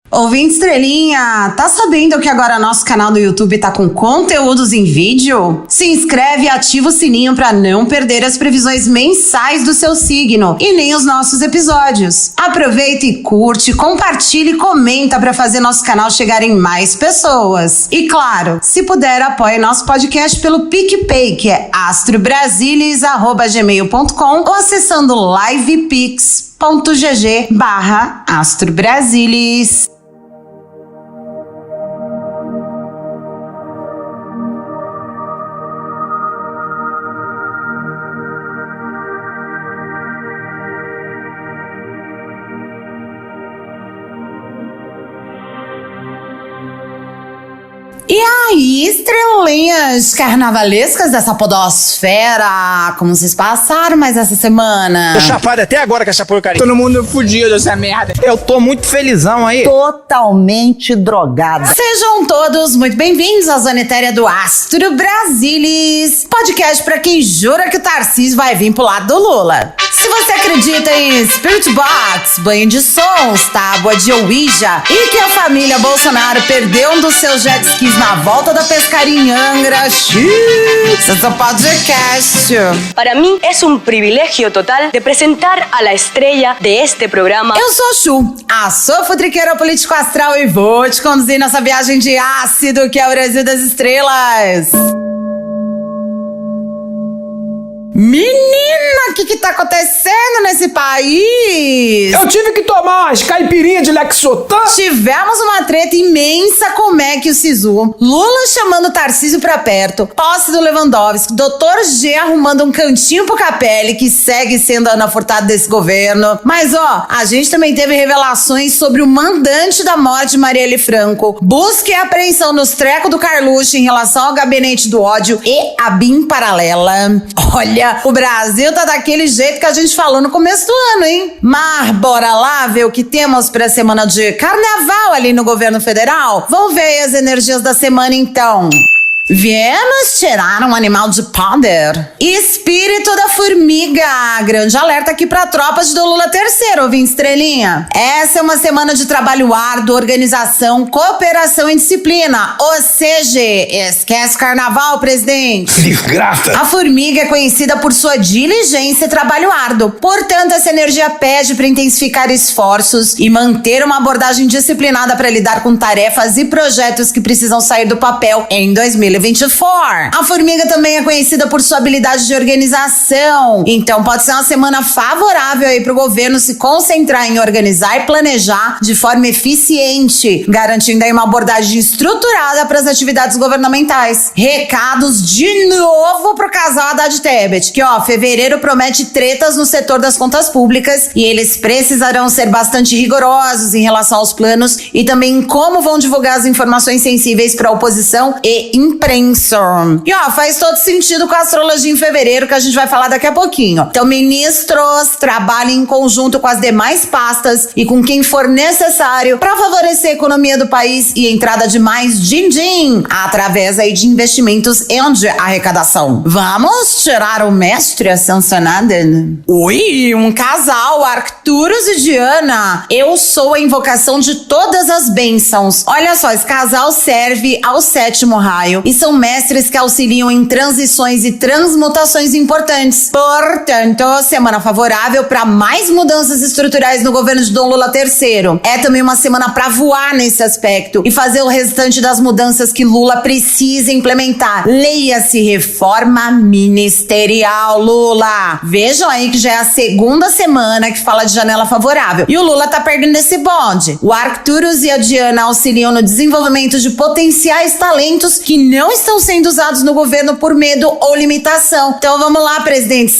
Ouvinte Estrelinha, tá sabendo que agora nosso canal do YouTube tá com conteúdos em vídeo? Se inscreve e ativa o sininho pra não perder as previsões mensais do seu signo e nem os nossos episódios. Aproveita e curte, compartilha e comenta pra fazer nosso canal chegar em mais pessoas. E claro, se puder, apoie nosso podcast pelo PicPay, que é astrobrasilis@gmail.com ou acessando livepix.gg/astrobrasilis. E aí, estrelinhas carnavalescas dessa podosfera, como vocês passaram mais essa semana? Tô chapado até agora com essa porcaria. Todo mundo fudido dessa merda. Eu tô muito felizão aí. Totalmente drogada. Sejam todos muito bem-vindos à Zona Etérea do Astro Brasilis, podcast pra quem jura que o Tarcísio vai vir pro lado do Lula. Se você acredita em Spirit Box, banho de sons, tábua de Ouija e que a família Bolsonaro perdeu um dos seus jet skis na volta da pescaria em Angra, esse é o podcast. Para mí es un privilegio total de presentar a la estrella de este programa. Eu sou Chu, a sua futriqueira político astral, e vou te conduzir nessa viagem de ácido que é o Brasil das Estrelas. Menina, o que tá acontecendo nesse país? Eu tive que tomar umas caipirinhas de Lexotan. Tivemos uma treta imensa com o MEC e o Sisu. Lula chamando o Tarcísio pra perto. Posse do Lewandowski. Dr. G arrumando um cantinho pro Capelli, que segue sendo a Ana Furtado desse governo. Mas a gente também teve revelações sobre o mandante da morte de Marielle Franco. Busca e apreensão nos trecos do Carluxo em relação ao gabinete do ódio e a BIM paralela. Olha, o Brasil tá daquele jeito que a gente falou no começo do ano, hein? Mas bora lá ver o que temos pra semana de carnaval ali no governo federal? Vamos ver aí as energias da semana então. Viemos tirar um animal de poder. Espírito da formiga. Grande alerta aqui pra tropas do Lula III, ouvinte Estrelinha. Essa é uma semana de trabalho árduo, organização, cooperação e disciplina. Ou seja, esquece carnaval, presidente. Desgraça. A formiga é conhecida por sua diligência e trabalho árduo. Portanto, essa energia pede para intensificar esforços e manter uma abordagem disciplinada para lidar com tarefas e projetos que precisam sair do papel em 2024. A formiga também é conhecida por sua habilidade de organização. Então pode ser uma semana favorável aí pro governo se concentrar em organizar e planejar de forma eficiente, garantindo aí uma abordagem estruturada para as atividades governamentais. Recados de novo pro casal Haddad Tebet, que fevereiro promete tretas no setor das contas públicas e eles precisarão ser bastante rigorosos em relação aos planos e também em como vão divulgar as informações sensíveis para a oposição e imprensa. E faz todo sentido com a astrologia em fevereiro, que a gente vai falar daqui a pouquinho. Então, ministros, trabalhem em conjunto com as demais pastas e com quem for necessário para favorecer a economia do país e a entrada de mais din-din através aí de investimentos e de arrecadação. Vamos tirar o mestre ascensionado? Oi, um casal, Arcturus e Diana. Eu sou a invocação de todas as bênçãos. Olha só, esse casal serve ao 7º raio e são mestres que auxiliam em transições e transmutações importantes. Portanto, semana favorável para mais mudanças estruturais no governo de Dom Lula III. É também uma semana para voar nesse aspecto e fazer o restante das mudanças que Lula precisa implementar. Leia-se reforma ministerial, Lula. Vejam aí que já é a segunda semana que fala de janela favorável. E o Lula tá perdendo esse bonde. O Arcturus e a Diana auxiliam no desenvolvimento de potenciais talentos que não estão sendo usados no governo por medo ou limitação. Então vamos lá, presidente,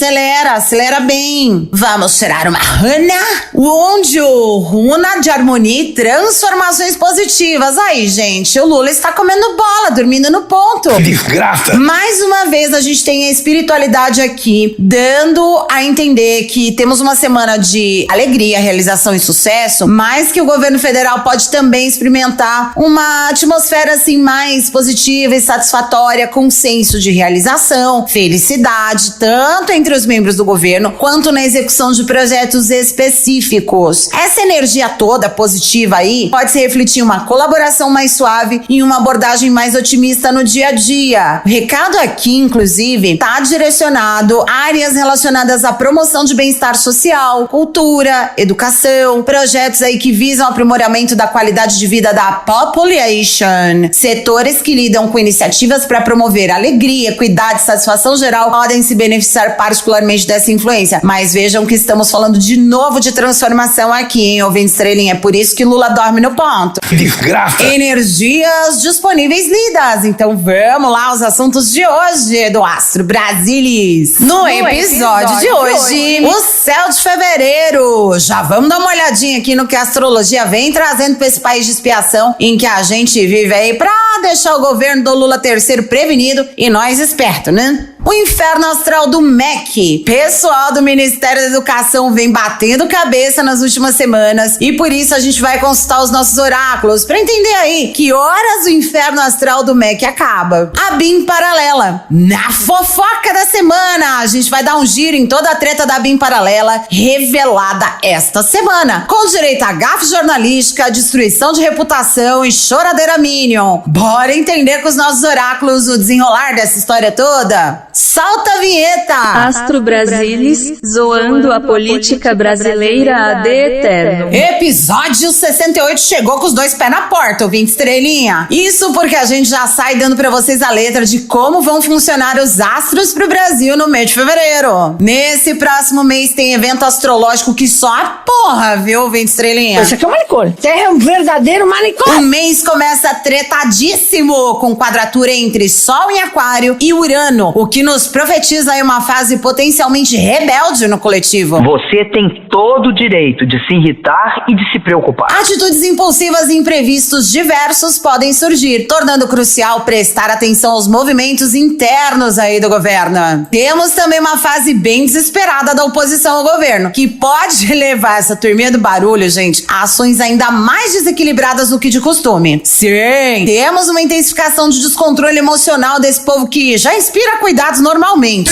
acelera bem. Vamos tirar uma runa, onde o runa de harmonia e transformações positivas. Aí, gente, o Lula está comendo bola, dormindo no ponto. Desgraça. Mais uma vez a gente tem a espiritualidade aqui, dando a entender que temos uma semana de alegria, realização e sucesso, mas que o governo federal pode também experimentar uma atmosfera assim mais positiva e satisfatória, com senso de realização, felicidade, tanto entre os membros do governo quanto na execução de projetos específicos. Essa energia toda positiva aí pode se refletir em uma colaboração mais suave e uma abordagem mais otimista no dia a dia. O recado aqui, inclusive, está direcionado a áreas relacionadas à promoção de bem-estar social, cultura, educação, projetos aí que visam o aprimoramento da qualidade de vida da population. Setores que lidam com iniciativas para promover alegria, equidade e satisfação geral podem se beneficiar particularmente dessa influência. Mas vejam que estamos falando de novo de transformação aqui, hein, ouvinte estrelinha? É por isso que Lula dorme no ponto. Que desgraça! Energias disponíveis lidas. Então vamos lá aos assuntos de hoje do Astro Brasilis. No episódio de hoje, o céu de fevereiro. Já vamos dar uma olhadinha aqui no que a astrologia vem trazendo para esse país de expiação em que a gente vive aí pra deixar o governo do Lula III prevenido e nós esperto, né? O inferno astral do MEC. Pessoal do Ministério da Educação vem batendo cabeça nas últimas semanas e por isso a gente vai consultar os nossos oráculos pra entender aí que horas o inferno astral do MEC acaba. A BIM paralela. Na fofoca da semana, a gente vai dar um giro em toda a treta da BIM paralela revelada esta semana, com direito a gafe jornalística, destruição de reputação e choradeira minion. Bora entender com os nossos oráculos o desenrolar dessa história toda? Solta a vinheta! Astro Brasilis, zoando a política brasileira ad eterno. Episódio 68 chegou com os dois pés na porta, ouvinte estrelinha. Isso porque a gente já sai dando pra vocês a letra de como vão funcionar os astros pro Brasil no mês de fevereiro. Nesse próximo mês tem evento astrológico que só a porra, viu, ouvinte estrelinha? Isso aqui é um manicômio. Você é um verdadeiro manicômio. O mês começa tretadíssimo, com quadratura entre Sol em Aquário e Urano, o que nos profetiza aí uma fase potencialmente rebelde no coletivo. Você tem todo o direito de se irritar e de se preocupar. Atitudes impulsivas e imprevistos diversos podem surgir, tornando crucial prestar atenção aos movimentos internos aí do governo. Temos também uma fase bem desesperada da oposição ao governo, que pode levar essa turminha do barulho, gente, a ações ainda mais desequilibradas do que de costume. Sim, temos uma intensificação de descontrole emocional desse povo que já inspira cuidados normalmente.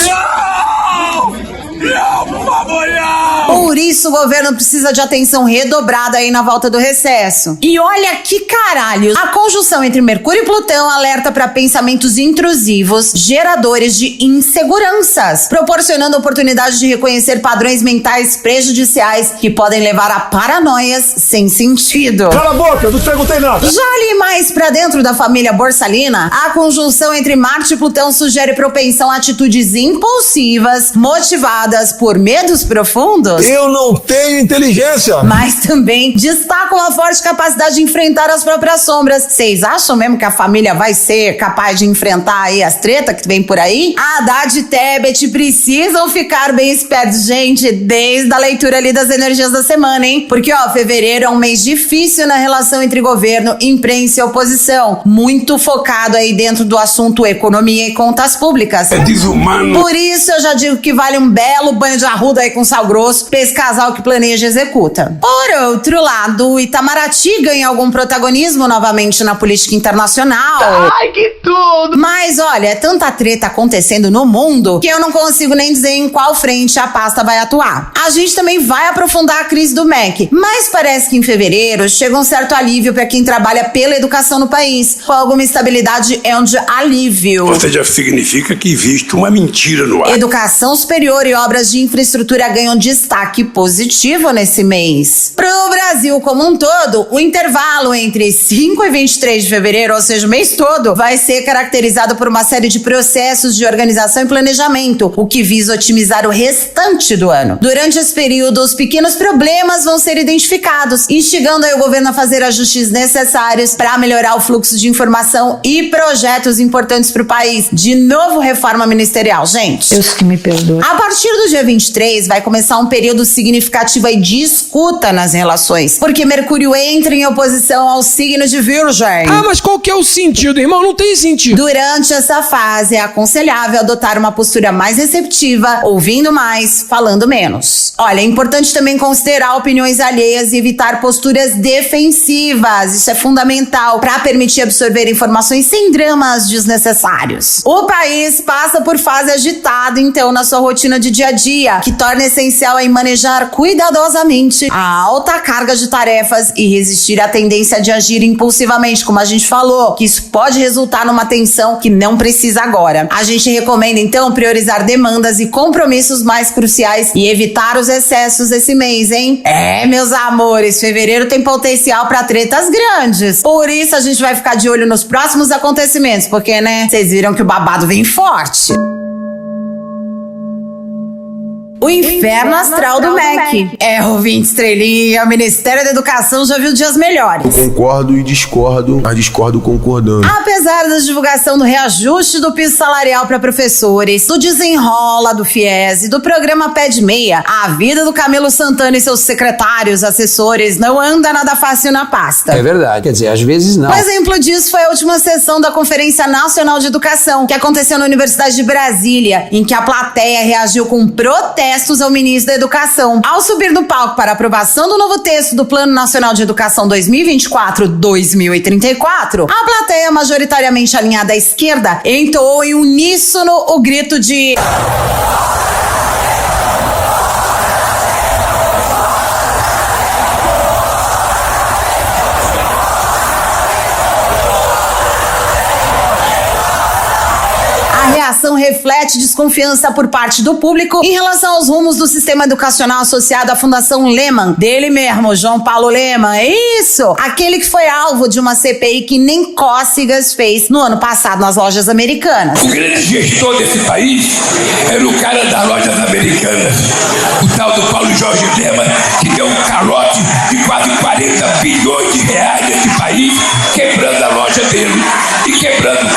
Não, por favor, não! Por isso o governo precisa de atenção redobrada aí na volta do recesso. E olha que caralho, a conjunção entre Mercúrio e Plutão alerta para pensamentos intrusivos, geradores de inseguranças, proporcionando oportunidade de reconhecer padrões mentais prejudiciais que podem levar a paranoias sem sentido. Cala a boca, eu não te perguntei nada! Já ali mais pra dentro da família borsalina, a conjunção entre Marte e Plutão sugere propensão a atitudes impulsivas, motivadas por medos profundos. Eu não tenho inteligência! Mas também destacam a forte capacidade de enfrentar as próprias sombras. Vocês acham mesmo que a família vai ser capaz de enfrentar aí as tretas que vem por aí? Haddad e Tebet precisam ficar bem espertos, gente, desde a leitura ali das energias da semana, hein? Porque, ó, fevereiro é um mês difícil na relação entre governo, imprensa e oposição. Muito focado aí dentro do assunto economia e contas públicas. É desumano! Por isso eu já digo que vale um belo banho de arruda aí com sal grosso pra esse casal que planeja e executa. Por outro lado, o Itamaraty ganha algum protagonismo novamente na política internacional. Ai, que tudo! Mas olha, é tanta treta acontecendo no mundo que eu não consigo nem dizer em qual frente a pasta vai atuar. A gente também vai aprofundar a crise do MEC, mas parece que em fevereiro chega um certo alívio pra quem trabalha pela educação no país, com alguma estabilidade de alívio. Ou seja, significa que existe uma mentira no ar. Educação superior e obras de infraestrutura ganham destaque positivo nesse mês. Pro Brasil como um todo, o intervalo entre 5 e 23 de fevereiro, ou seja, o mês todo, vai ser caracterizado por uma série de processos de organização e planejamento, o que visa otimizar o restante do ano. Durante esse período, os pequenos problemas vão ser identificados, instigando aí o governo a fazer ajustes necessários para melhorar o fluxo de informação e projetos importantes para o país. De novo, reforma ministerial, gente. Deus que me perdoe. A partir do dia 23 vai começar um período significativo aí de escuta nas relações situações, porque Mercúrio entra em oposição ao signo de Virgem. Ah, mas qual que é o sentido, irmão? Não tem sentido. Durante essa fase é aconselhável adotar uma postura mais receptiva, ouvindo mais, falando menos. Olha, é importante também considerar opiniões alheias e evitar posturas defensivas. Isso é fundamental para permitir absorver informações sem dramas desnecessários. O país passa por fase agitada, então, na sua rotina de dia a dia, que torna essencial em manejar cuidadosamente a alta carga de tarefas e resistir à tendência de agir impulsivamente, como a gente falou, que isso pode resultar numa tensão que não precisa agora. A gente recomenda, então, priorizar demandas e compromissos mais cruciais e evitar os excessos esse mês, hein? Meus amores, fevereiro tem potencial pra tretas grandes. Por isso a gente vai ficar de olho nos próximos acontecimentos, porque, né, vocês viram que o babado vem forte. O inferno astral do MEC. Ouvinte estrelinha, o Ministério da Educação já viu dias melhores. Eu concordo e discordo, mas discordo concordando. Apesar da divulgação do reajuste do piso salarial para professores, do desenrola do FIES e do programa Pé de Meia, a vida do Camilo Santana e seus secretários, assessores, não anda nada fácil na pasta. É verdade, quer dizer, às vezes não. Um exemplo disso foi a última sessão da Conferência Nacional de Educação, que aconteceu na Universidade de Brasília, em que a plateia reagiu com protestos ao ministro da Educação. Ao subir no palco para a aprovação do novo texto do Plano Nacional de Educação 2024-2034, a plateia, majoritariamente alinhada à esquerda, entoou em uníssono o grito de... A ação reflete desconfiança por parte do público em relação aos rumos do sistema educacional associado à Fundação Lehman, dele mesmo, João Paulo Lehman. É isso! Aquele que foi alvo de uma CPI que nem Cócegas fez no ano passado nas lojas americanas. O grande gestor desse país era o cara das lojas americanas, o tal do Paulo Jorge Lehman, que deu um calote de quase 40 bilhões de reais nesse país, quebrando a loja dele e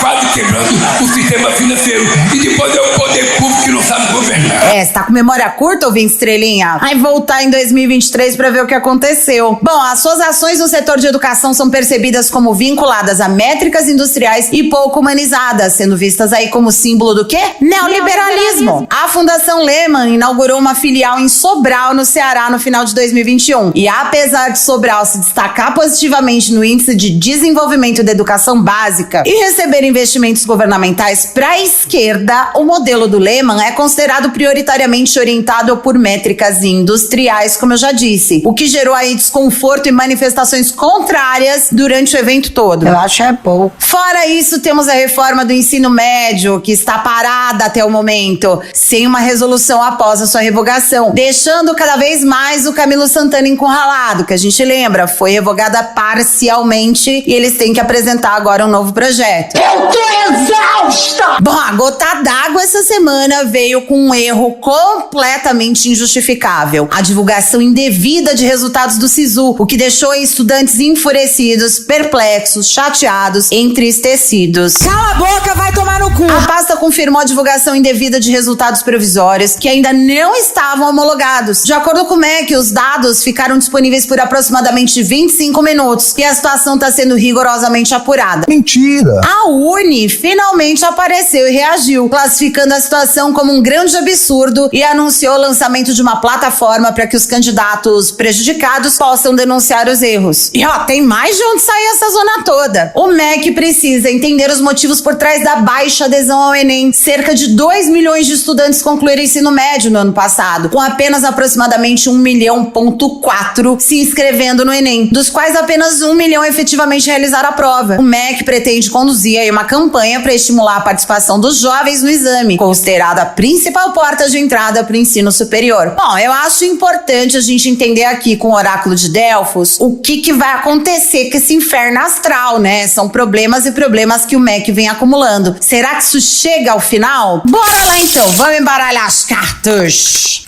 quase quebrando o sistema financeiro. E depois é o poder público que não sabe governar. Você tá com memória curta, ouvinte estrelinha? Vai voltar em 2023 pra ver o que aconteceu. Bom, as suas ações no setor de educação são percebidas como vinculadas a métricas industriais e pouco humanizadas, sendo vistas aí como símbolo do quê? Neoliberalismo. A Fundação Lehman inaugurou uma filial em Sobral, no Ceará, no final de 2021. E apesar de Sobral se destacar positivamente no índice de desenvolvimento da educação básica e receber investimentos governamentais para a esquerda, o modelo do Lehman é considerado prioritariamente orientado por métricas industriais, como eu já disse, o que gerou aí desconforto e manifestações contrárias durante o evento todo. Eu acho pouco. Fora isso, temos a reforma do ensino médio, que está parada até o momento, sem uma resolução após a sua revogação, deixando cada vez mais o Camilo Santana encurralado, que a gente lembra, foi revogada parcialmente e eles têm que apresentar agora um novo projeto. Eu tô exausta! Bom, a gota d'água essa semana veio com um erro completamente injustificável. A divulgação indevida de resultados do SISU, o que deixou estudantes enfurecidos, perplexos, chateados, entristecidos. Cala a boca, vai tomar no cu! A pasta confirmou a divulgação indevida de resultados provisórios que ainda não estavam homologados. De acordo com o MEC, os dados ficaram disponíveis por aproximadamente 25 minutos e a situação está sendo rigorosamente apurada. Mentira! A Uni finalmente apareceu e reagiu, classificando a situação como um grande absurdo e anunciou o lançamento de uma plataforma para que os candidatos prejudicados possam denunciar os erros. E tem mais de onde sair essa zona toda. O MEC precisa entender os motivos por trás da baixa adesão ao Enem. Cerca de 2 milhões de estudantes concluíram ensino médio no ano passado, com apenas aproximadamente 1,4 milhão se inscrevendo no Enem, dos quais apenas 1 milhão efetivamente realizaram a prova. O MEC pretende conduzir aí uma campanha para estimular a participação dos jovens no exame, considerada a principal porta de entrada para o ensino superior. Bom, eu acho importante a gente entender aqui com o oráculo de Delfos o que vai acontecer com esse inferno astral, né? São problemas e problemas que o MEC vem acumulando. Será que isso chega ao final? Bora lá então, vamos embaralhar as cartas!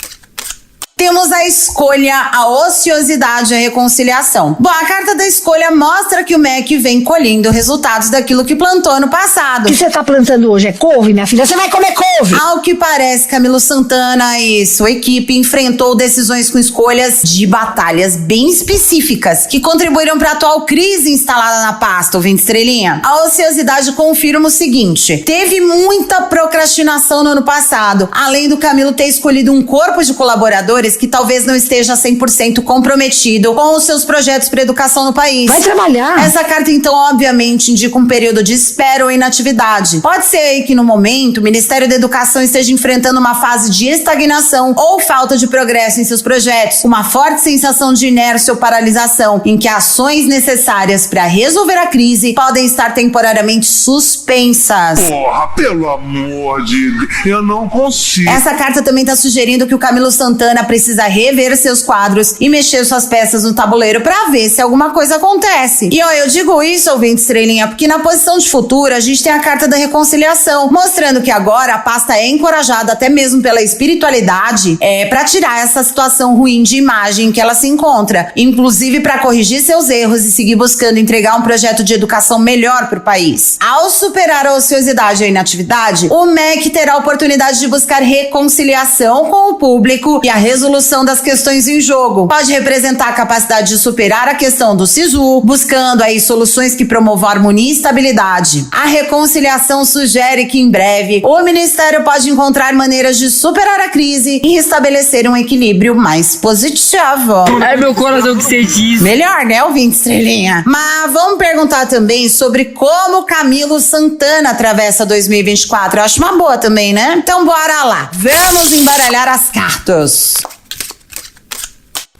temos a escolha, a ociosidade e a reconciliação. Bom, a carta da escolha mostra que o MEC vem colhendo resultados daquilo que plantou no passado. O que você tá plantando hoje é couve, minha filha? Você vai comer couve! Ao que parece, Camilo Santana e sua equipe enfrentou decisões com escolhas de batalhas bem específicas que contribuíram para a atual crise instalada na pasta, ouvinte estrelinha. A ociosidade confirma o seguinte: teve muita procrastinação no ano passado, além do Camilo ter escolhido um corpo de colaboradores que talvez não esteja 100% comprometido com os seus projetos para educação no país. Vai trabalhar! Essa carta, então, obviamente indica um período de espera ou inatividade. Pode ser aí que no momento o Ministério da Educação esteja enfrentando uma fase de estagnação ou falta de progresso em seus projetos, uma forte sensação de inércia ou paralisação, em que ações necessárias para resolver a crise podem estar temporariamente suspensas. Porra, pelo amor de Deus, eu não consigo. Essa carta também está sugerindo que o Camilo Santana precisa rever seus quadros e mexer suas peças no tabuleiro para ver se alguma coisa acontece. E ó, eu digo isso, ouvinte estrelinha, porque na posição de futuro a gente tem a carta da reconciliação, mostrando que agora a pasta é encorajada até mesmo pela espiritualidade para tirar essa situação ruim de imagem em que ela se encontra, inclusive para corrigir seus erros e seguir buscando entregar um projeto de educação melhor para o país. Ao superar a ociosidade e a inatividade, o MEC terá a oportunidade de buscar reconciliação com o público e a resolução das questões em jogo. Pode representar a capacidade de superar a questão do SISU, buscando aí soluções que promovam harmonia e estabilidade. A reconciliação sugere que em breve o Ministério pode encontrar maneiras de superar a crise e restabelecer um equilíbrio mais positivo. Ai, meu coração que você diz. Melhor, né, ouvinte estrelinha? Mas vamos perguntar também sobre como Camilo Santana atravessa 2024. Eu acho uma boa também, né? Então bora lá. Vamos embaralhar as cartas.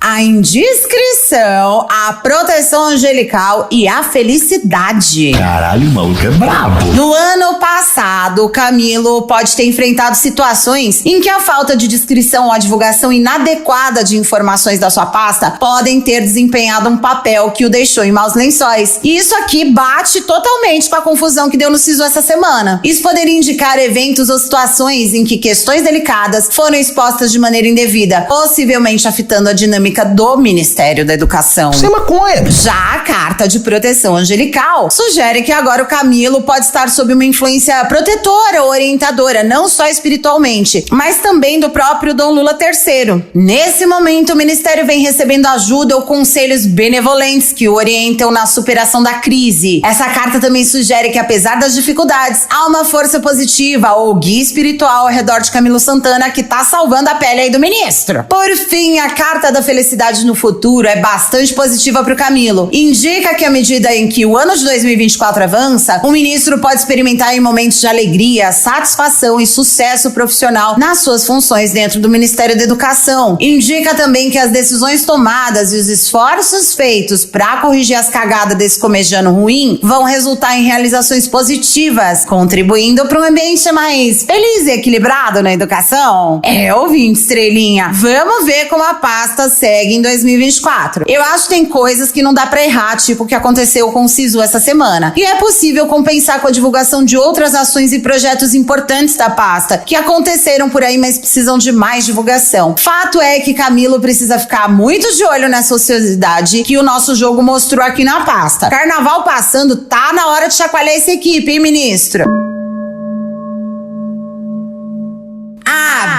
A indiscrição, a proteção angelical e a felicidade. Caralho, o maluco é brabo. No ano passado, Camilo pode ter enfrentado situações em que a falta de discrição ou a divulgação inadequada de informações da sua pasta podem ter desempenhado um papel que o deixou em maus lençóis. E isso aqui bate totalmente com a confusão que deu no SISU essa semana. Isso poderia indicar eventos ou situações em que questões delicadas foram expostas de maneira indevida, possivelmente afetando a dinâmica do Ministério da Educação. Isso é maconha. Já a carta de proteção angelical sugere que agora o Camilo pode estar sob uma influência protetora ou orientadora, não só espiritualmente, mas também do próprio Dom Lula III. Nesse momento, o Ministério vem recebendo ajuda ou conselhos benevolentes que o orientam na superação da crise. Essa carta também sugere que, apesar das dificuldades, há uma força positiva ou guia espiritual ao redor de Camilo Santana que tá salvando a pele aí do ministro. Por fim, a carta da felicidade no futuro é bastante positiva para o Camilo. Indica que à medida em que o ano de 2024 avança, o ministro pode experimentar em momentos de alegria, satisfação e sucesso profissional nas suas funções dentro do Ministério da Educação. Indica também que as decisões tomadas e os esforços feitos para corrigir as cagadas desse comediano ruim vão resultar em realizações positivas, contribuindo para um ambiente mais feliz e equilibrado na educação. Ouvinte estrelinha, vamos ver como a pasta segue em 2024. Eu acho que tem coisas que não dá pra errar, tipo o que aconteceu com o SISU essa semana. E é possível compensar com a divulgação de outras ações e projetos importantes da pasta, que aconteceram por aí, mas precisam de mais divulgação. Fato é que Camilo precisa ficar muito de olho nessa ociosidade que o nosso jogo mostrou aqui na pasta. Carnaval passando, tá na hora de chacoalhar essa equipe, hein, ministro?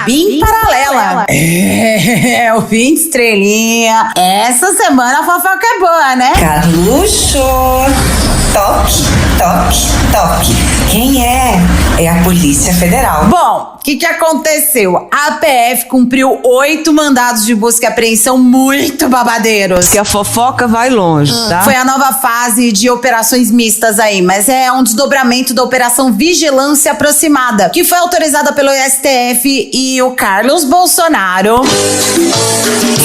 Bem paralela. Ouvinte estrelinha. Essa semana a fofoca é boa, né? Carluxo. Toque, toque, toque. Quem é? É a Polícia Federal. Bom, o que aconteceu? A PF cumpriu 8 mandados de busca e apreensão muito babadeiros. Que a fofoca vai longe, tá? Foi a nova fase de operações mistas aí, mas é um desdobramento da Operação Vigilância Aproximada, que foi autorizada pelo STF, e o Carlos Bolsonaro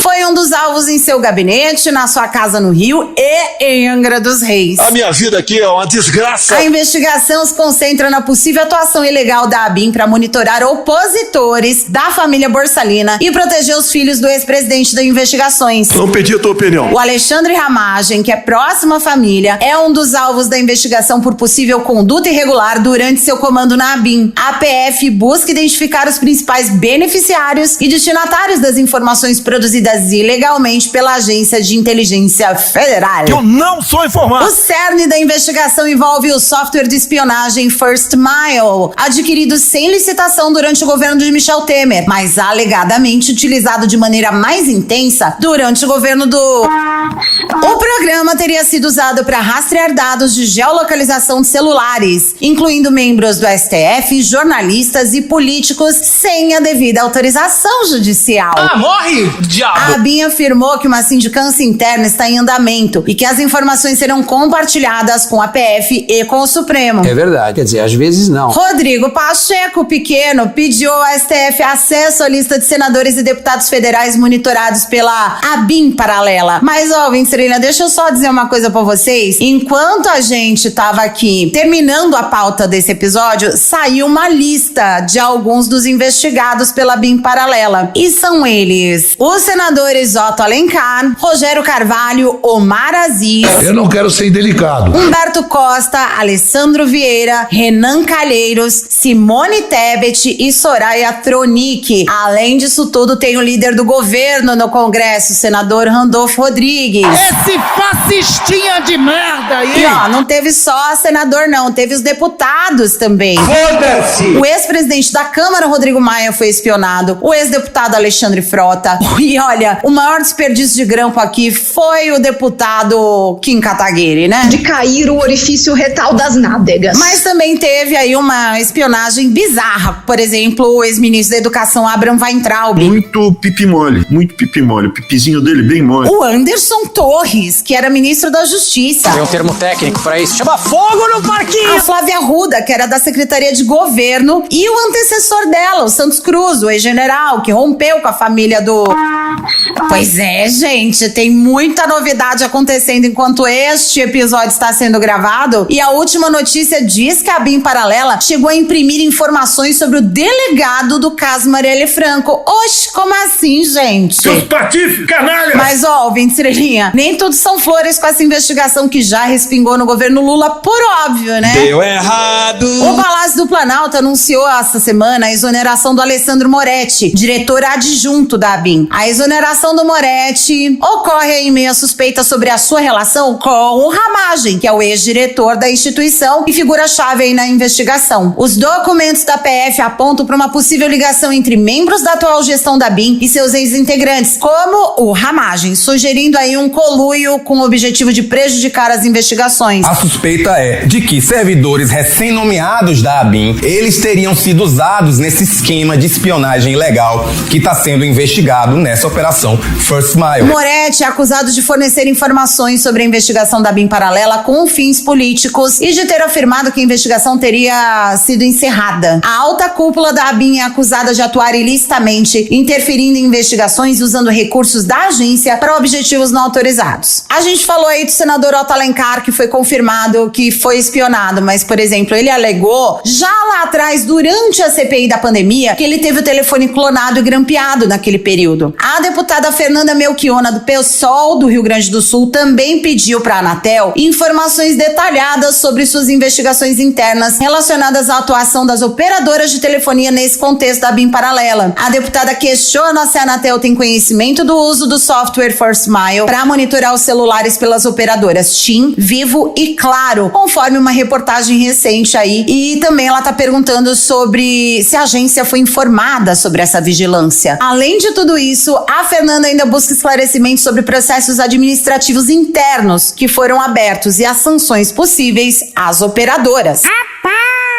foi um dos alvos em seu gabinete, na sua casa no Rio e em Angra dos Reis. A minha vida aqui é uma desgraça. A investigação se concentra concentra na possível atuação ilegal da ABIN para monitorar opositores da família Borsalino e proteger os filhos do ex-presidente das investigações. Não pedi a tua opinião. O Alexandre Ramagem, que é próximo à família, é um dos alvos da investigação por possível conduta irregular durante seu comando na ABIN. A PF busca identificar os principais beneficiários e destinatários das informações produzidas ilegalmente pela Agência de Inteligência Federal. Eu não sou informado. O cerne da investigação envolve o software de espionagem First Mile, adquirido sem licitação durante o governo de Michel Temer, mas alegadamente utilizado de maneira mais intensa durante o governo do... O programa teria sido usado para rastrear dados de geolocalização de celulares, incluindo membros do STF, jornalistas e políticos sem a devida autorização judicial. Ah, morre, diabo! A ABIN afirmou que uma sindicância interna está em andamento e que as informações serão compartilhadas com a PF e com o Supremo. É verdade. Quer dizer, às vezes não. Rodrigo Pacheco Pequeno pediu ao STF acesso à lista de senadores e deputados federais monitorados pela ABIN paralela. Mas, ó, Vincerina, deixa eu só dizer uma coisa pra vocês. Enquanto a gente tava aqui terminando a pauta desse episódio, saiu uma lista de alguns dos investigados pela ABIN paralela. E são eles: os senadores Otto Alencar, Rogério Carvalho, Omar Aziz, Eu não quero ser indelicado. Humberto Costa, Alessandro Vieira, Renan Calheiros, Simone Tebet e Soraya Tronic. Além disso tudo, tem o líder do governo no Congresso, o senador Randolfo Rodrigues. Esse fascistinha de merda aí! E ó, não teve só senador não, teve os deputados também. Foda-se! O ex-presidente da Câmara, Rodrigo Maia, foi espionado. O ex-deputado Alexandre Frota. E olha, o maior desperdício de grampo aqui foi o deputado Kim Kataguiri, né? De cair o orifício retal das nádegas. Mas também teve aí uma espionagem bizarra. Por exemplo, o ex-ministro da Educação, Abraham Weintraub. Muito pipi mole. Muito pipi mole. O pipizinho dele bem mole. O Anderson Torres, que era ministro da Justiça. Tem um termo técnico pra isso. Chama fogo no parquinho! A Flávia Arruda, que era da Secretaria de Governo. E o antecessor dela, o Santos Cruz, o ex-general, que rompeu com a família do... Pois é, gente, tem muita novidade acontecendo enquanto este episódio está sendo gravado. E a última notícia diz que a ABIN paralela chegou a imprimir informações sobre o delegado do caso Marielle Franco. Oxe, como assim, gente? Seus patifes, canalha! Mas, ó, Vincelinha, nem tudo são flores com essa investigação que já respingou no governo Lula, por óbvio, né? Deu errado! O Palácio do Planalto anunciou essa semana a exoneração do Alessandro Moretti, diretor adjunto da ABIN. A exoneração do Moretti ocorre em meio a suspeita sobre a sua relação com o Ramagem, que é o ex-diretor da instituição e figura-chave aí na investigação. Os documentos da PF apontam para uma possível ligação entre membros da atual gestão da ABIN e seus ex-integrantes, como o Ramagem, sugerindo aí um conluio com o objetivo de prejudicar as investigações. A suspeita é de que servidores recém-nomeados da ABIN, eles teriam sido usados nesse esquema de espionagem ilegal que está sendo investigado nessa operação First Mile. Moretti é acusado de fornecer informações sobre a investigação da ABIN paralela com fins políticos e de ter afirmado que a investigação teria sido encerrada. A alta cúpula da ABIN é acusada de atuar ilicitamente, interferindo em investigações e usando recursos da agência para objetivos não autorizados. A gente falou aí do senador Otto Alencar, que foi confirmado que foi espionado, mas, por exemplo, ele alegou já lá atrás, durante a CPI da pandemia, que ele teve o telefone clonado e grampeado naquele período. A deputada Fernanda Melchiona, do PSOL do Rio Grande do Sul, também pediu para a Anatel informações detalhadas sobre suas investigações internas relacionadas à atuação das operadoras de telefonia nesse contexto da ABIN paralela. A deputada questiona se a Anatel tem conhecimento do uso do software First Mile para monitorar os celulares pelas operadoras TIM, Vivo e Claro, conforme uma reportagem recente aí. E também ela está perguntando sobre se a agência foi informada sobre essa vigilância. Além de tudo isso, a Fernanda ainda busca esclarecimentos sobre processos administrativos internos que foram abertos e as sanções possíveis às operadoras.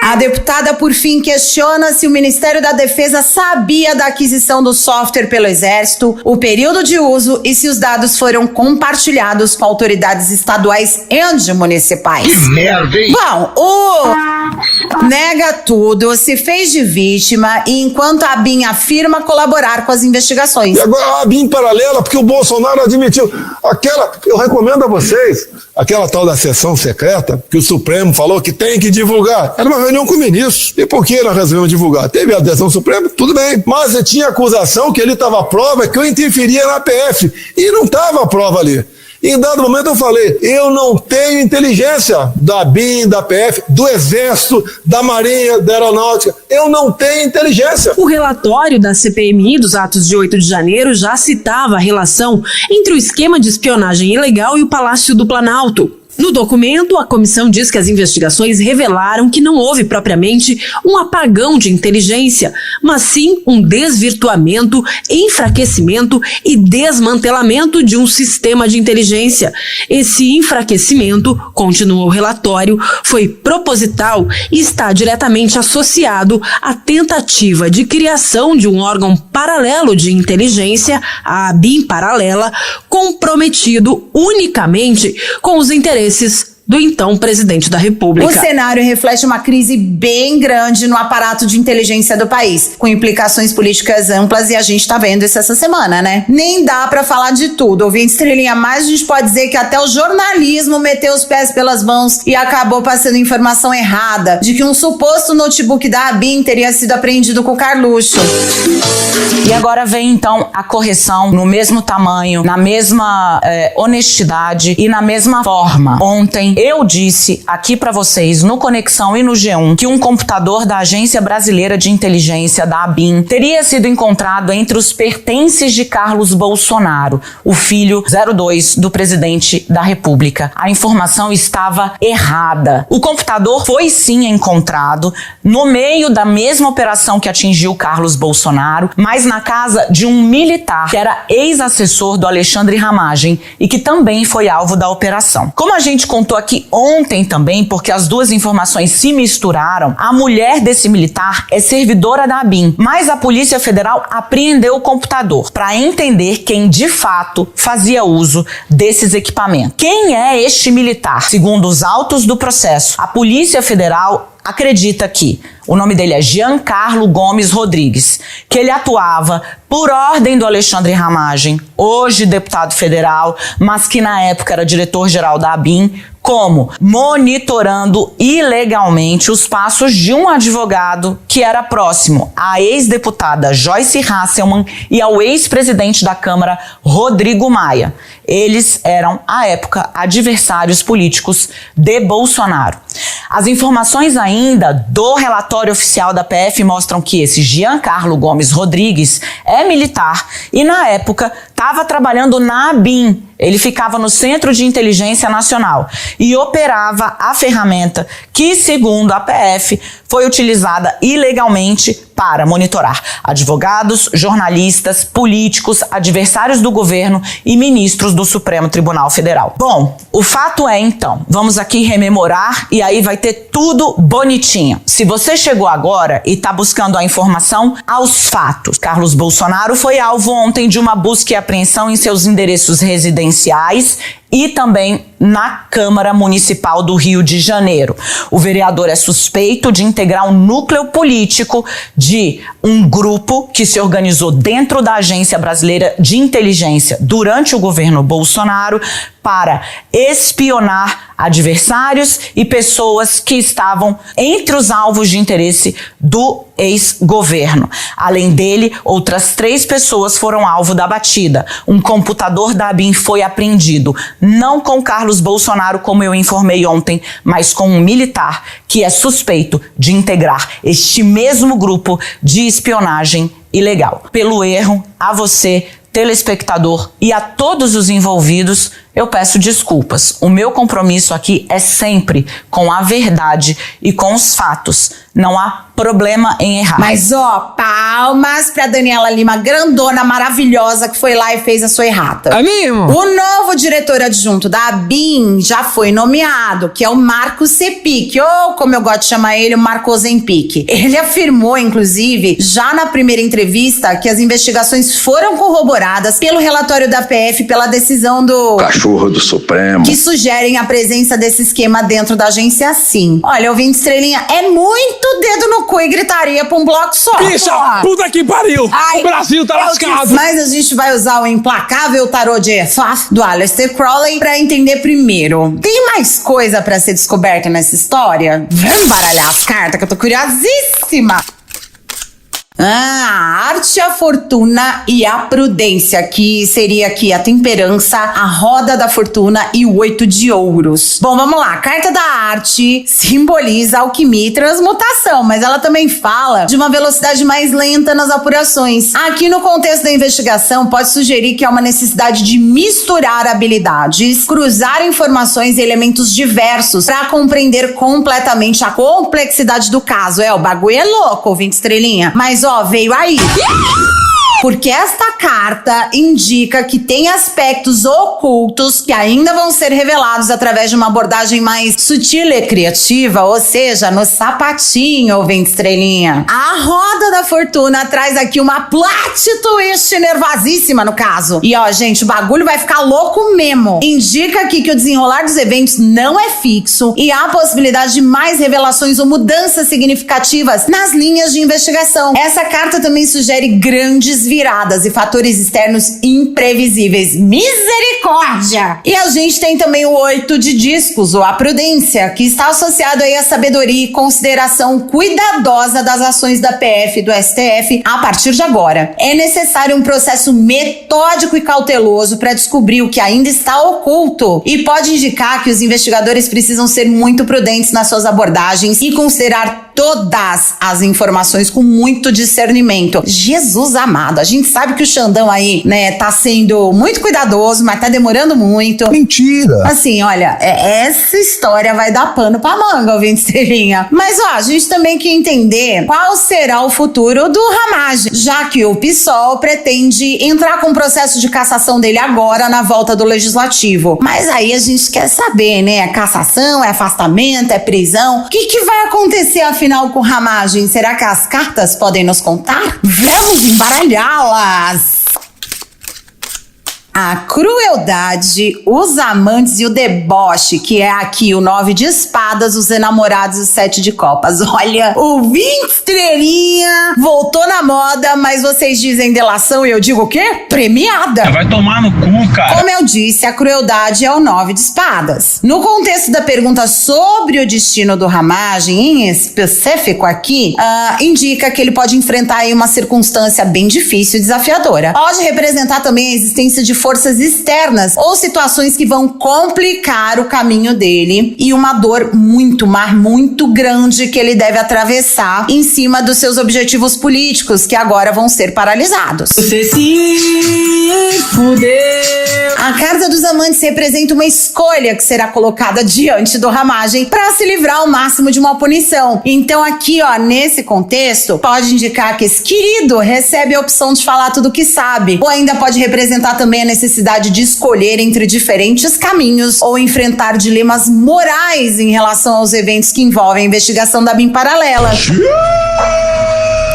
A A deputada, por fim, questiona se o Ministério da Defesa sabia da aquisição do software pelo Exército, o período de uso e se os dados foram compartilhados com autoridades estaduais e municipais. Que merda, hein? Bom, o nega tudo, se fez de vítima e enquanto a ABIN afirma colaborar com as investigações. E agora a ABIN paralela, porque o Bolsonaro admitiu. Eu recomendo a vocês, aquela tal da sessão secreta, que o Supremo falou que tem que divulgar. Era uma reunião com o ministro. E por que nós resolvemos divulgar? Teve a adesão Suprema, tudo bem. Mas tinha acusação que ele estava à prova, que eu interferia na PF. E não estava a prova ali. Em dado momento eu falei, eu não tenho inteligência da ABIN, da PF, do Exército, da Marinha, da Aeronáutica. Eu não tenho inteligência. O relatório da CPMI dos atos de 8 de janeiro já citava a relação entre o esquema de espionagem ilegal e o Palácio do Planalto. No documento, a comissão diz que as investigações revelaram que não houve propriamente um apagão de inteligência, mas sim um desvirtuamento, enfraquecimento e desmantelamento de um sistema de inteligência. Esse enfraquecimento, continua o relatório, foi proposital e está diretamente associado à tentativa de criação de um órgão paralelo de inteligência, a ABIN paralela, comprometido unicamente com os interesses do então presidente da República. O cenário reflete uma crise bem grande no aparato de inteligência do país, com implicações políticas amplas, e a gente tá vendo isso essa semana, né? Nem dá pra falar de tudo. Ouvinte Estrelinha, mas a gente pode dizer que até o jornalismo meteu os pés pelas mãos e acabou passando informação errada de que um suposto notebook da ABIN teria sido apreendido com o Carluxo. E agora vem então a correção no mesmo tamanho, na mesma honestidade e na mesma forma. Ontem eu disse aqui pra vocês no Conexão e no G1 que um computador da Agência Brasileira de Inteligência, da ABIN, teria sido encontrado entre os pertences de Carlos Bolsonaro, o filho 02 do presidente da República. A informação estava errada. O computador foi sim encontrado no meio da mesma operação que atingiu Carlos Bolsonaro, mas na casa de um militar que era ex-assessor do Alexandre Ramagem e que também foi alvo da operação. Como a gente contou aqui ontem também, porque as duas informações se misturaram, a mulher desse militar é servidora da ABIN, mas a Polícia Federal apreendeu o computador para entender quem de fato fazia uso desses equipamentos. Quem é este militar? Segundo os autos do processo, a Polícia Federal acredita que o nome dele é Giancarlo Gomes Rodrigues, que ele atuava por ordem do Alexandre Ramagem, hoje deputado federal, mas que na época era diretor-geral da ABIN, como monitorando ilegalmente os passos de um advogado que era próximo à ex-deputada Joyce Hasselmann e ao ex-presidente da Câmara, Rodrigo Maia. Eles eram, à época, adversários políticos de Bolsonaro. As informações ainda do relatório oficial da PF mostram que esse Giancarlo Gomes Rodrigues é militar e, na época, estava trabalhando na ABIN. Ele ficava no Centro de Inteligência Nacional e operava a ferramenta que, segundo a PF, foi utilizada ilegalmente para monitorar advogados, jornalistas, políticos, adversários do governo e ministros do Supremo Tribunal Federal. Bom, o fato é então, vamos aqui rememorar e aí vai ter tudo bonitinho. Se você chegou agora e está buscando a informação, aos fatos. Carlos Bolsonaro foi alvo ontem de uma busca e apreensão em seus endereços residenciais e também na Câmara Municipal do Rio de Janeiro. O vereador é suspeito de integrar um núcleo político de um grupo que se organizou dentro da Agência Brasileira de Inteligência durante o governo Bolsonaro para espionar adversários e pessoas que estavam entre os alvos de interesse do ex-governo. Além dele, outras 3 pessoas foram alvo da batida. Um computador da ABIN foi apreendido, não com Carlos Bolsonaro, como eu informei ontem, mas com um militar que é suspeito de integrar este mesmo grupo de espionagem ilegal. Pelo erro, a você, telespectador, e a todos os envolvidos, eu peço desculpas. O meu compromisso aqui é sempre com a verdade e com os fatos. Não há problema em errar. Mas palmas pra Daniela Lima, grandona, maravilhosa, que foi lá e fez a sua errata. É mesmo? O novo diretor adjunto da ABIN já foi nomeado, que é o Marcos Sepic, ou como eu gosto de chamar ele, o Marcos Zempic. Ele afirmou, inclusive, já na primeira entrevista, que as investigações foram corroboradas pelo relatório da PF, pela decisão do cachorro do Supremo, que sugerem a presença desse esquema dentro da agência, sim. Olha, ouvinte Estrelinha, é muito dedo no cu e gritaria pra um bloco só. Bicha, puta que pariu! O Brasil tá lascado! Mas a gente vai usar o implacável tarô de Efaf do Aleister Crowley pra entender primeiro. Tem mais coisa pra ser descoberta nessa história? Vamos baralhar as cartas que eu tô curiosíssima. A arte, a fortuna e a prudência, que seria aqui a temperança, a roda da fortuna e o 8 de ouros. Bom, vamos lá. A carta da arte simboliza alquimia e transmutação, mas ela também fala de uma velocidade mais lenta nas apurações. Aqui no contexto da investigação, pode sugerir que há uma necessidade de misturar habilidades, cruzar informações e elementos diversos para compreender completamente a complexidade do caso. O bagulho é louco, ouvinte Estrelinha. Mas, veio aí. Porque esta carta indica que tem aspectos ocultos que ainda vão ser revelados através de uma abordagem mais sutil e criativa, ou seja, no sapatinho, ouvinte Estrelinha. A roda da fortuna traz aqui uma plot twist nervosíssima no caso. E gente, o bagulho vai ficar louco mesmo. Indica aqui que o desenrolar dos eventos não é fixo e há possibilidade de mais revelações ou mudanças significativas nas linhas de investigação. Essa carta também sugere grandes viradas e fatores externos imprevisíveis. Misericórdia! E a gente tem também o 8 de discos, ou a prudência, que está associado aí à sabedoria e consideração cuidadosa das ações da PF e do STF a partir de agora. É necessário um processo metódico e cauteloso para descobrir o que ainda está oculto e pode indicar que os investigadores precisam ser muito prudentes nas suas abordagens e considerar todas as informações com muito discernimento. Jesus amado, a gente sabe que o Xandão aí, tá sendo muito cuidadoso, mas tá demorando muito. Mentira! Assim, olha, essa história vai dar pano pra manga, ouvinte Estrelinha. Mas, a gente também quer entender qual será o futuro do Ramagem, já que o PSOL pretende entrar com o processo de cassação dele agora na volta do Legislativo. Mas aí a gente quer saber, é cassação, é afastamento, é prisão? O que vai acontecer, afinal, com o Ramagem? Será que as cartas podem nos contar? Vamos embaralhá-las! A crueldade, os amantes e o deboche, que é aqui o 9 de espadas, os enamorados e o 7 de copas. Olha, o 20 estrelinha voltou na moda, mas vocês dizem delação e eu digo o quê? Premiada. Vai tomar no cu, cara. Como eu disse, a crueldade é o 9 de espadas. No contexto da pergunta sobre o destino do Ramagem, em específico aqui, indica que ele pode enfrentar aí uma circunstância bem difícil e desafiadora. Pode representar também a existência de forças externas ou situações que vão complicar o caminho dele e uma dor muito, mas muito grande que ele deve atravessar em cima dos seus objetivos políticos, que agora vão ser paralisados. Você se fudeu. A carta dos amantes representa uma escolha que será colocada diante do Ramagem para se livrar ao máximo de uma punição. Então aqui, nesse contexto, pode indicar que esse querido recebe a opção de falar tudo o que sabe, ou ainda pode representar também a necessidade de escolher entre diferentes caminhos ou enfrentar dilemas morais em relação aos eventos que envolvem a investigação da BIM paralela.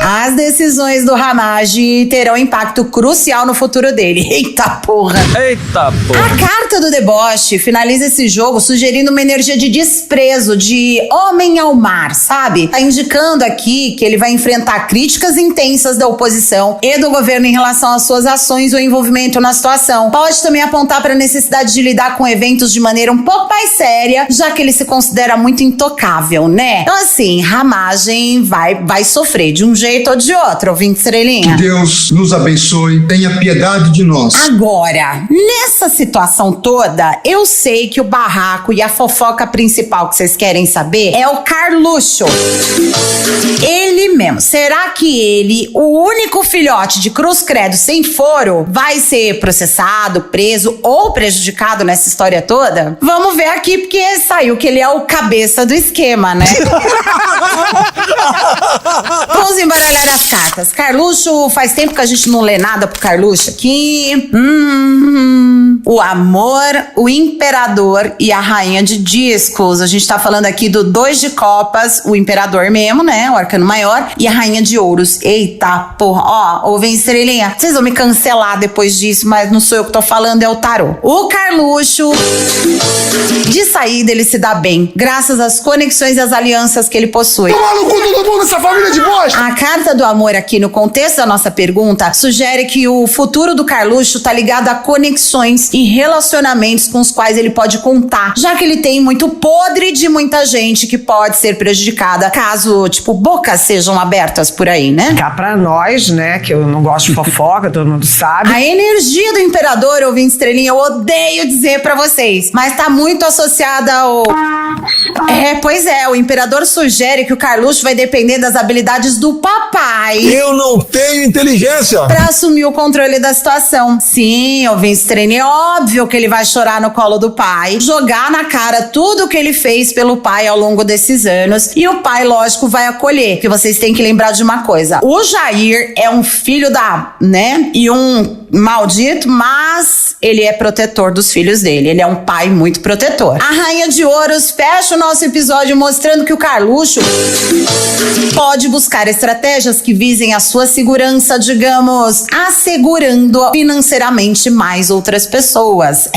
As decisões do Ramagem terão impacto crucial no futuro dele. Eita porra! Eita porra! A carta do deboche finaliza esse jogo sugerindo uma energia de desprezo, de homem ao mar, sabe? Tá indicando aqui que ele vai enfrentar críticas intensas da oposição e do governo em relação às suas ações ou envolvimento na situação. Pode também apontar para a necessidade de lidar com eventos de maneira um pouco mais séria, já que ele se considera muito intocável, né? Então assim, Ramagem vai sofrer de um jeito jeito ou de outro, ouvinte estrelinha. Que Deus nos abençoe, tenha piedade de nós. Agora, nessa situação toda, eu sei que o barraco e a fofoca principal que vocês querem saber é o Carluxo. Ele mesmo. Será que ele, o único filhote de cruz credo sem foro, vai ser processado, preso ou prejudicado nessa história toda? Vamos ver aqui, porque saiu que ele é o cabeça do esquema, né? Vamos embaralhar as cartas. Carluxo, faz tempo que a gente não lê nada pro Carluxo aqui. O amor, o imperador e a rainha de discos. A gente tá falando aqui do 2 de copas, o imperador mesmo, né? O arcano maior. E a rainha de ouros. Eita, porra. Ó, ouvem estrelinha. Vocês vão me cancelar depois disso, mas não sou eu que tô falando, é o tarô. O Carluxo, de saída, ele se dá bem, graças às conexões e às alianças que ele possui. Toma no cu todo mundo dessa família de bosta! A carta do amor aqui, no contexto da nossa pergunta, sugere que o futuro do Carluxo tá ligado a conexões e relacionamentos com os quais ele pode contar, já que ele tem muito podre de muita gente que pode ser prejudicada caso, tipo, bocas sejam abertas por aí, né? Cá pra nós, né, que eu não gosto de fofoca, todo mundo sabe. A energia do imperador, ouvinte estrelinha, eu odeio dizer pra vocês, mas tá muito associada ao... Pois é, o imperador sugere que o Carluxo vai depender das habilidades do papai. Eu não tenho inteligência pra assumir o controle da situação. Sim, ouvinte estrelinha, é óbvio que ele vai chorar no colo do pai, jogar na cara tudo que ele fez pelo pai ao longo desses anos, e o pai, lógico, vai acolher, porque vocês têm que lembrar de uma coisa: o Jair é um filho da, né, e um maldito, mas ele é protetor dos filhos dele, ele é um pai muito protetor. A rainha de ouros fecha o nosso episódio mostrando que o Carluxo pode buscar estratégias que visem a sua segurança, digamos, assegurando financeiramente mais outras pessoas.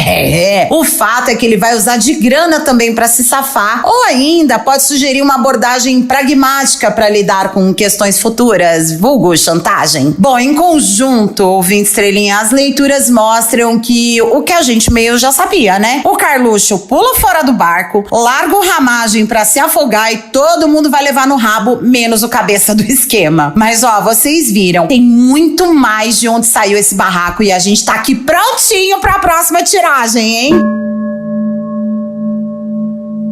O fato é que ele vai usar de grana também para se safar, ou ainda pode sugerir uma abordagem pragmática para lidar com questões futuras, vulgo chantagem. Bom, em conjunto, ouvinte estrelinha, as leituras mostram que o que a gente meio já sabia, né? O Carluxo pula fora do barco, larga o ramagem pra se afogar e todo mundo vai levar no rabo, menos o cabeça do esquema. Mas ó, vocês viram, tem muito mais de onde saiu esse barraco e a gente tá aqui prontinho pra próxima tiragem, hein?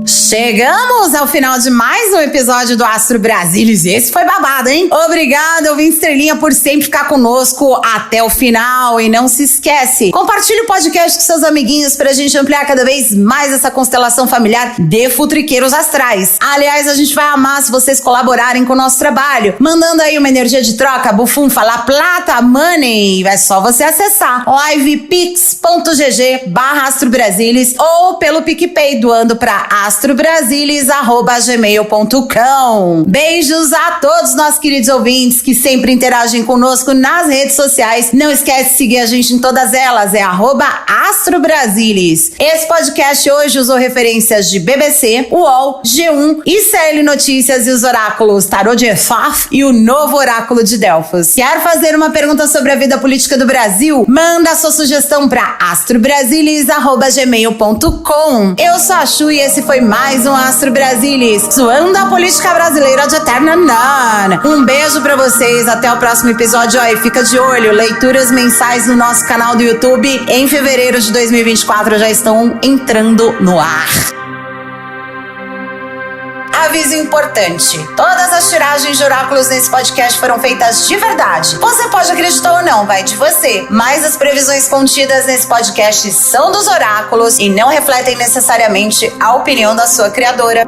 Chegamos ao final de mais um episódio do Astro Brasilis. Esse foi babado, hein? Obrigada, ouvinte estrelinha, por sempre ficar conosco até o final. E não se esquece, compartilhe o podcast com seus amiguinhos pra gente ampliar cada vez mais essa constelação familiar de futriqueiros astrais. Aliás, a gente vai amar se vocês colaborarem com o nosso trabalho, mandando aí uma energia de troca, bufunfa, la plata, money. É só você acessar livepix.gg/astrobrasilis ou pelo PicPay, doando pra astrobrasilis@gmail.com. Beijos a todos nossos queridos ouvintes que sempre interagem conosco nas redes sociais. Não esquece de seguir a gente em todas elas, é @astrobrasilis. Esse podcast hoje usou referências de BBC, UOL, G1, ICL Notícias e os oráculos Tarô de Efaf e o Novo Oráculo de Delfos. Quer fazer uma pergunta sobre a vida política do Brasil? Manda a sua sugestão para astrobrasilis@gmail.com. Eu sou a Chu e esse foi mais um Astro Brasilis, zoando a política brasileira de eterna nan. Um beijo pra vocês, até o próximo episódio. E fica de olho, leituras mensais no nosso canal do YouTube em fevereiro de 2024 já estão entrando no ar. Aviso importante: todas as tiragens de oráculos nesse podcast foram feitas de verdade. Você pode acreditar ou não, vai de você. Mas as previsões contidas nesse podcast são dos oráculos e não refletem necessariamente a opinião da sua criadora.